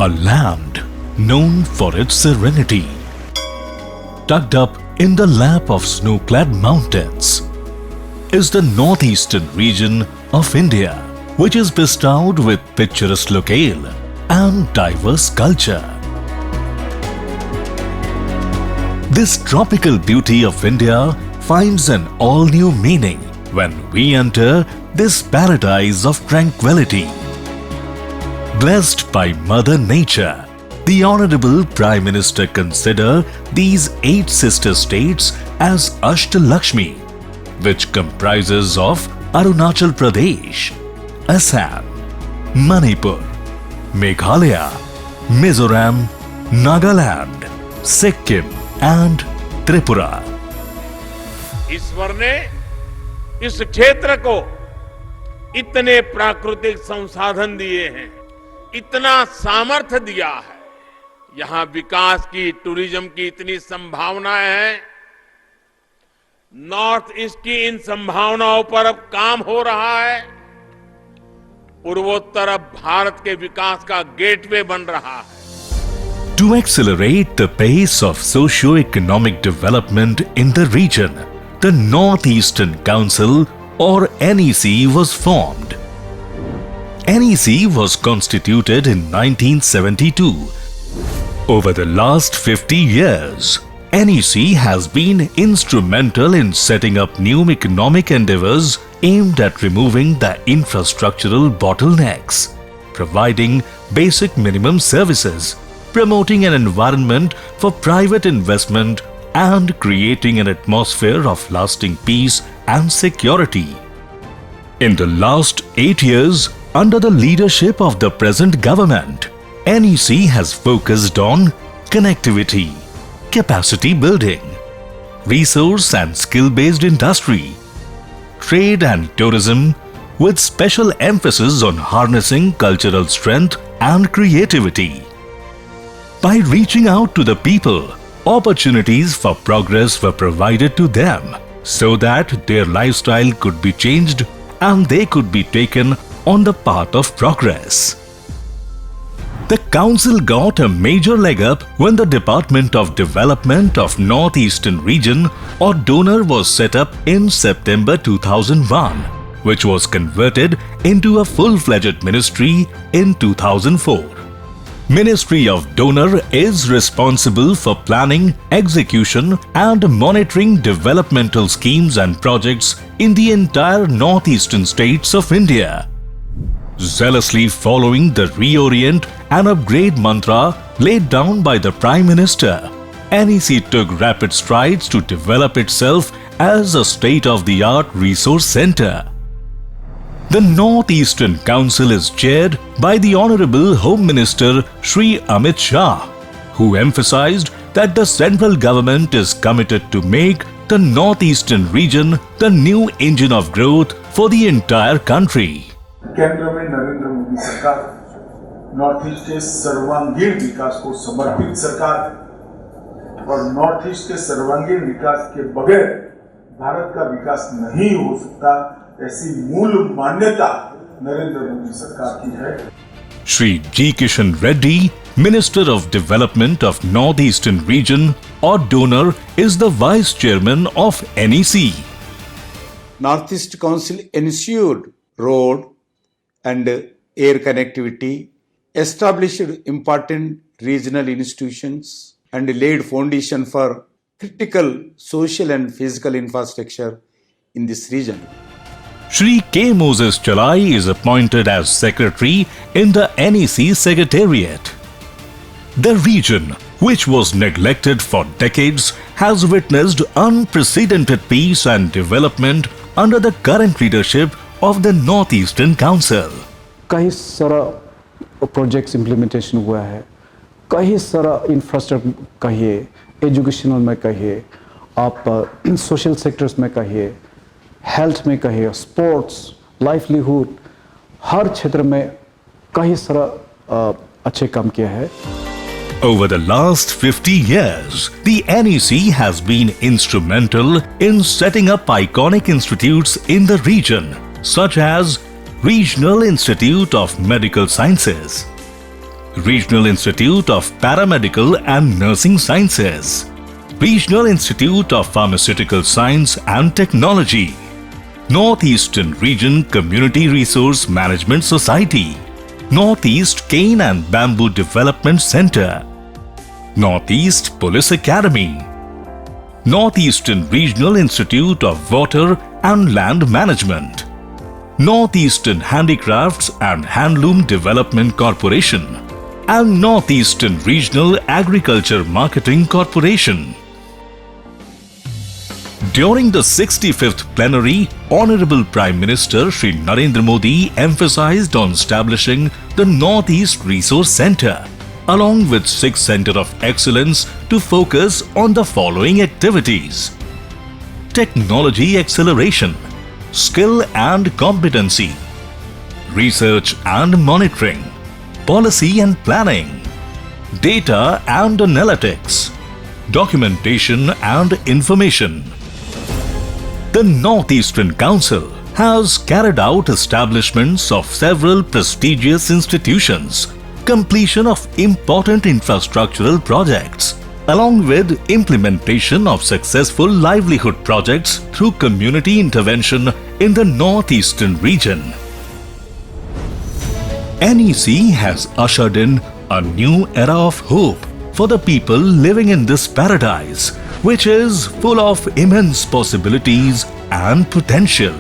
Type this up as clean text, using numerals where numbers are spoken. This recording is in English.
A land known for its serenity, tucked up in the lap of snow-clad mountains, is the northeastern region of India, which is bestowed with picturesque locale and diverse culture. This tropical beauty of India finds an all-new meaning when we enter this paradise of tranquility. Blessed by Mother Nature, the Honorable Prime Minister consider these 8 sister states as Ashtalakshmi, which comprises of Arunachal Pradesh, Assam, Manipur, Meghalaya, Mizoram, Nagaland, Sikkim and Tripura. ईश्वर ने इस क्षेत्र को इतने प्राकृतिक संसाधन दिए हैं, इतना सामर्थ्य दिया है, यहाँ विकास की, टूरिज्म की इतनी संभावनाएं हैं। नॉर्थ ईस्ट की इन संभावनाओं पर अब काम हो रहा है। पूर्वोत्तर अब भारत के विकास का गेटवे बन रहा है। To accelerate the pace of socio-economic development in the region, the Northeastern Council or NEC was formed. NEC was constituted in 1972. Over the last 50 years, NEC has been instrumental in setting up new economic endeavors aimed at removing the infrastructural bottlenecks, providing basic minimum services, promoting an environment for private investment and creating an atmosphere of lasting peace and security. In the last 8 years, under the leadership of the present government, NEC has focused on connectivity, capacity building, resource and skill-based industry, trade and tourism, with special emphasis on harnessing cultural strength and creativity. By reaching out to the people, opportunities for progress were provided to them so that their lifestyle could be changed and they could be taken on the path of progress. The council got a major leg up when the Department of Development of Northeastern Region or DONOR was set up in September 2001, which was converted into a full-fledged ministry in 2004. Ministry of DONOR is responsible for planning, execution and monitoring developmental schemes and projects in the entire northeastern states of India. Zealously following the reorient and upgrade mantra laid down by the Prime Minister, NEC took rapid strides to develop itself as a state-of-the-art resource center. The Northeastern Council is chaired by the Honorable Home Minister Shri Amit Shah, who emphasized that the central government is committed to make the Northeastern region the new engine of growth for the entire country. केंद्र में नरेंद्र मोदी सरकार north east के सर्वांगीण विकास को समर्पित सरकार है और नॉर्थ ईस्ट के सर्वांगीण विकास के बगैर भारत का विकास नहीं हो सकता, ऐसी मूल मान्यता नरेंद्र मोदी सरकार की है। Shri G. Kishan Reddy, Minister of Development of Northeastern Region or DONOR, is the Vice Chairman of NEC. Northeast Council ensured road and air connectivity, established important regional institutions, and laid foundation for critical social and physical infrastructure in this region. Shri K. Moses Chalai is appointed as Secretary in the NEC Secretariat. The region, which was neglected for decades, has witnessed unprecedented peace and development under the current leadership of the Northeastern Council. कई सारा projects implementation हुआ है, कई सारा infrastructure कहिए, educational में कहिए, आप सोशल सेक्टर्स में कहिए, हेल्थ में कहिए, स्पोर्ट्स, लाइवलीहुड, हर क्षेत्र में कई सारा अच्छे काम किया है। Over the last 50 years, the NEC has been instrumental in setting up iconic institutes in the region, such as Regional Institute of Medical Sciences, Regional Institute of Paramedical and Nursing Sciences, Regional Institute of Pharmaceutical Science and Technology, Northeastern Region Community Resource Management Society, Northeast Cane and Bamboo Development Center, Northeast Police Academy, Northeastern Regional Institute of Water and Land Management, Northeastern Handicrafts and Handloom Development Corporation, and Northeastern Regional Agriculture Marketing Corporation. During the 65th plenary, Honorable Prime Minister Shri Narendra Modi emphasized on establishing the Northeast Resource Centre, along with 6 Centre of Excellence to focus on the following activities: technology acceleration, skill and competency, research and monitoring, policy and planning, data and analytics, documentation and information. The Northeastern Council has carried out establishments of several prestigious institutions, completion of important infrastructural projects, along with implementation of successful livelihood projects through community intervention in the Northeastern region. NEC has ushered in a new era of hope for the people living in this paradise, which is full of immense possibilities and potential.